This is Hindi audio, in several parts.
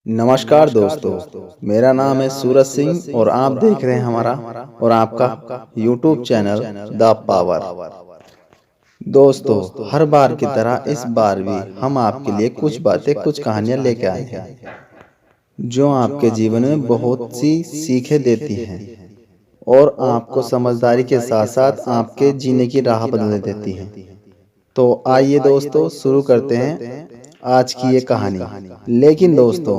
नमस्कार दोस्तों। मेरा नाम है सूरज सिंह और आप देख रहे हैं हमारा और आपका यूट्यूब चैनल द पावर। दोस्तों, हर बार की तरह इस बार भी हम आपके लिए कुछ बातें कुछ कहानियां लेके आए हैं जो आपके जीवन में बहुत सी सीखें देती हैं और आपको समझदारी के साथ साथ आपके जीने की राह बदल देती हैं। तो आइए दोस्तों, शुरू करते हैं आज की ये कहानी। लेकिन दोस्तों,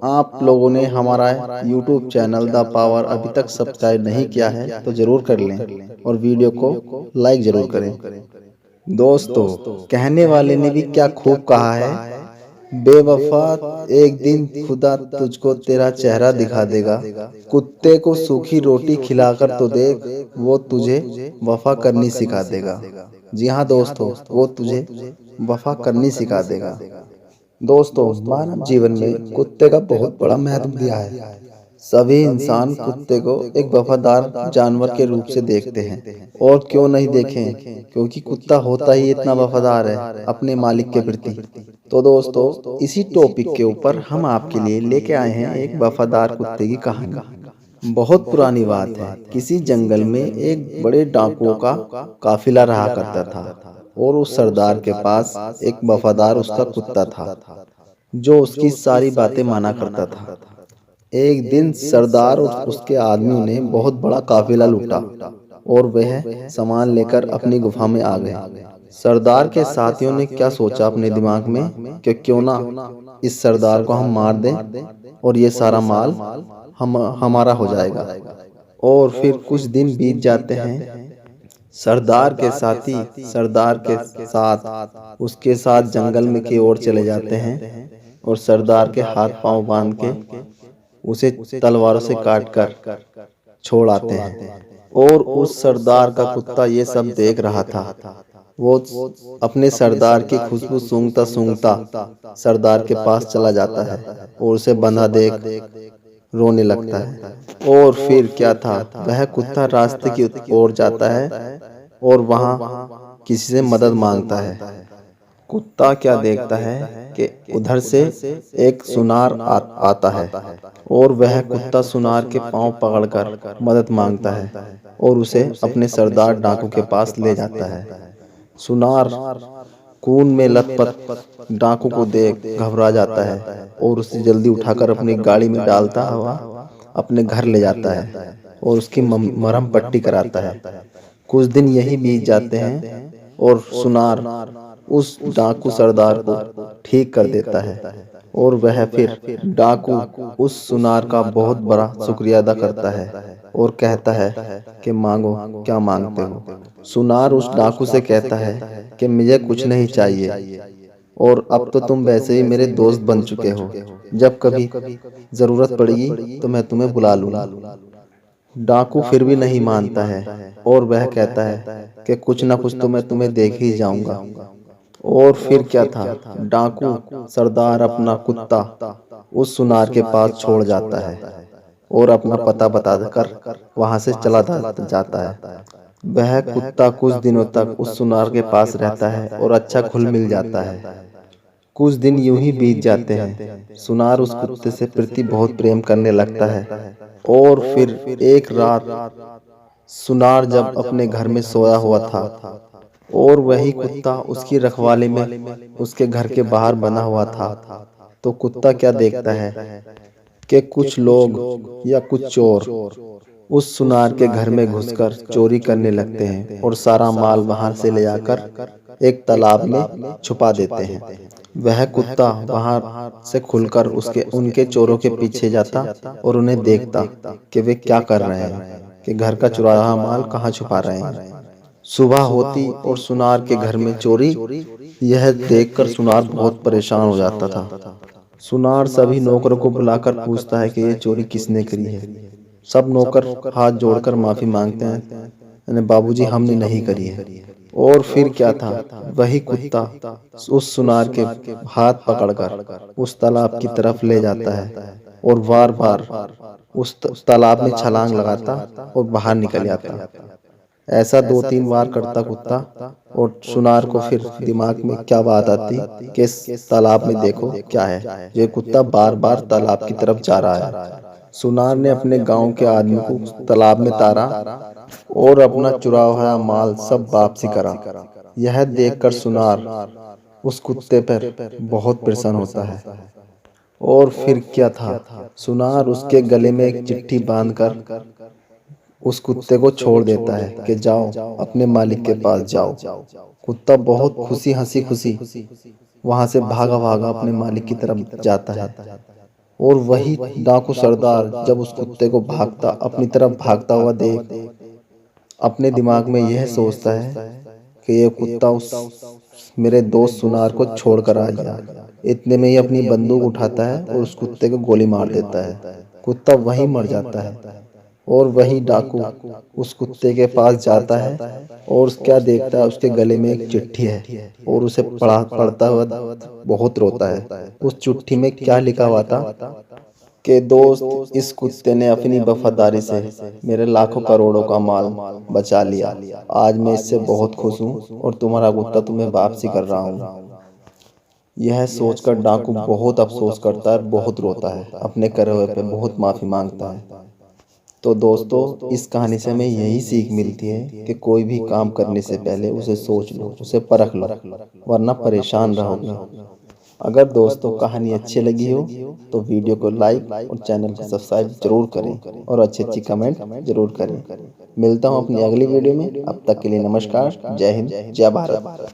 आप लोगों ने हमारा YouTube चैनल द पावर अभी तक सब्सक्राइब नहीं किया है तो जरूर कर लें और वीडियो को लाइक जरूर करें। दोस्तों, कहने वाले ने भी क्या खूब कहा है, बेवफा एक दिन खुदा तुझको तेरा चेहरा दिखा देगा। कुत्ते को सूखी रोटी खिलाकर तो देख, वो तुझे वफा करनी सिखा देगा। जी हाँ दोस्तों, वो तुझे वफा करनी सिखा देगा। दोस्तों, मानव जीवन में कुत्ते का बहुत बड़ा महत्व दिया है। सभी इंसान कुत्ते को एक वफादार जानवर के रूप से देखते हैं और क्यों नहीं देखें, क्योंकि कुत्ता होता ही इतना वफादार है अपने मालिक के प्रति। तो दोस्तों, इसी टॉपिक के ऊपर हम आपके लिए लेके आए हैं एक वफादार कुत्ते की कहानी। बहुत पुरानी बात है, किसी जंगल में एक बड़े डाकुओं का काफिला रहा करता था और उस सरदार के पास एक वफादार उसका कुत्ता था जो उसकी सारी बातें माना करता था। एक दिन सरदार और उसके आदमियों ने बहुत बड़ा काफिला लूटा और वह सामान लेकर अपनी गुफा में आ गए। सरदार के साथियों ने क्या सोचा अपने दिमाग में कि क्यों ना इस सरदार को हम मार दें और ये सारा माल हमारा हो जाएगा। और फिर कुछ दिन बीत जाते हैं। सरदार के साथी सरदार के साथ उसके साथ जंगल में की ओर चले जाते हैं और सरदार के हाथ पांव बांध के उसे तलवारों से काट कर छोड़ आते हैं। और उस सरदार का कुत्ता ये सब देख रहा था। वो अपने सरदार की खुशबू सूंघता सूंघता सरदार के पास चला जाता है और उसे बंधा देख रोने लगता है। और फिर क्या था, वह कुत्ता रास्ते की ओर जाता है और वहां किसी से मदद मांगता है। कुत्ता क्या देखता है कि उधर से एक सुनार आता है और वह कुत्ता सुनार के पांव पकड़कर मदद मांगता है और उसे अपने सरदार डाकू के पास ले जाता है। सुनार खून में लथपथ डाकू को देख घबरा जाता है और उसे जल्दी उठाकर अपनी गाड़ी में डालता हुआ अपने घर ले जाता है और उसकी मरहम पट्टी कराता है। कुछ दिन यही बीत जाते हैं और सुनार उस डाकू सरदार को ठीक कर देता है और वह फिर डाकू उस सुनार का बहुत बड़ा शुक्रिया अदा करता है और कहता है कि मांगो, क्या मांगते हो। सुनार उस डाकू से कहता है कि मुझे कुछ नहीं चाहिए और अब तो तुम वैसे ही मेरे दोस्त बन चुके हो, जब कभी जरूरत पड़ेगी तो मैं तुम्हें बुला लूंगा। डाकू फिर भी नहीं मानता है और वह कहता है कि कुछ ना कुछ तो मैं तुम्हें देख ही जाऊंगा। और फिर क्या था, डाकू सरदार अपना कुत्ता उस सुनार के पास छोड़ जाता है और अपना पता बताकर वहां से चला जाता है। वह कुत्ता कुछ दिनों तक उस सुनार के पास रहता है और अच्छा घुल मिल जाता है। कुछ दिन यूं ही बीत जाते हैं। सुनार उस कुत्ते से प्रति बहुत प्रेम करने लगता है। और फिर एक रात सुनार जब अपने घर में सोया हुआ था और वही कुत्ता उसकी रखवाली में उसके घर के बाहर बना हुआ था, तो कुत्ता क्या देखता है कि कुछ लोग या कुछ चोर उस सुनार के घर में घुसकर चोरी करने लगते हैं और सारा माल वहां से ले जाकर एक तालाब में छुपा देते हैं। वह कुत्ता वहां से खुलकर उसके उनके चोरों के पीछे जाता और उन्हें देखता कि वे क्या कर रहे हैं, कि घर का चुराया हुआ माल कहाँ छुपा रहे हैं। सुबह होती और सुनार के घर में चोरी, यह देखकर सुनार बहुत परेशान हो जाता था। सुनार सभी नौकरों को बुलाकर पूछता है कि ये चोरी किसने करी है। सब नौकर हाथ जोड़कर माफी मांगते हैं, बाबूजी हमने नहीं करी है। और फिर क्या था, वही कुत्ता उस सुनार के हाथ पकड़कर उस तालाब की तरफ ले जाता है और बार बार उस तालाब में छलांग लगाता और बाहर निकल जाता। ऐसा 2-3 बार करता कुत्ता, और सुनार को फिर दिमाग में क्या बात आती कि इस तालाब में देखो क्या है। ये कुत्ता बार बार तालाब की तरफ जा रहा है। सुनार ने अपने गांव के आदमी को तालाब में तारा और अपना चुरा हुआ माल सब वापसी करा। यह देखकर सुनार उस कुत्ते पर बहुत प्रसन्न होता है। और फिर क्या था, सुनार उसके गले में एक चिट्ठी बांधकर उस कुत्ते को छोड़ देता है कि जाओ अपने मालिक के पास जाओ। कुत्ता बहुत खुशी हंसी खुशी वहां से भागा भागा अपने मालिक की तरफ जाता है। और वही डाकू सरदार जब उस कुत्ते को भागता अपनी तरफ भागता हुआ देख अपने दिमाग में यह सोचता है कि यह कुत्ता उस मेरे दोस्त सुनार को छोड़कर आ गया। इतने में ही अपनी बंदूक उठाता है और उस कुत्ते को गोली मार देता है। कुत्ता वहीं मर जाता है। और वही डाकू उस कुत्ते के पास जाता है और क्या देखता है, उसके गले में एक चिट्ठी है और उसे पढ़ता हुआ बहुत रोता है। उस चिट्ठी में क्या लिखा हुआ था कि दोस्त, इस कुत्ते ने अपनी वफादारी से मेरे लाखों करोड़ों का माल बचा लिया। आज मैं इससे बहुत खुश हूँ और तुम्हारा कुत्ता तुम्हें वापसी कर रहा हूँ। यह सोचकर डाकू बहुत अफसोस करता है, बहुत रोता है, अपने करे हुए पे बहुत माफी मांगता है। तो दोस्तों, इस कहानी से हमें यही सीख मिलती है कि कोई भी काम करने से पहले उसे सोच लो, उसे परख लो, वरना परेशान रहोगे। अगर दोस्तों कहानी अच्छी लगी हो तो वीडियो को लाइक और चैनल को सब्सक्राइब जरूर करें और अच्छी कमेंट जरूर करें। मिलता हूँ अपनी अगली वीडियो में। अब तक के लिए नमस्कार। जय हिंद, जय भारत।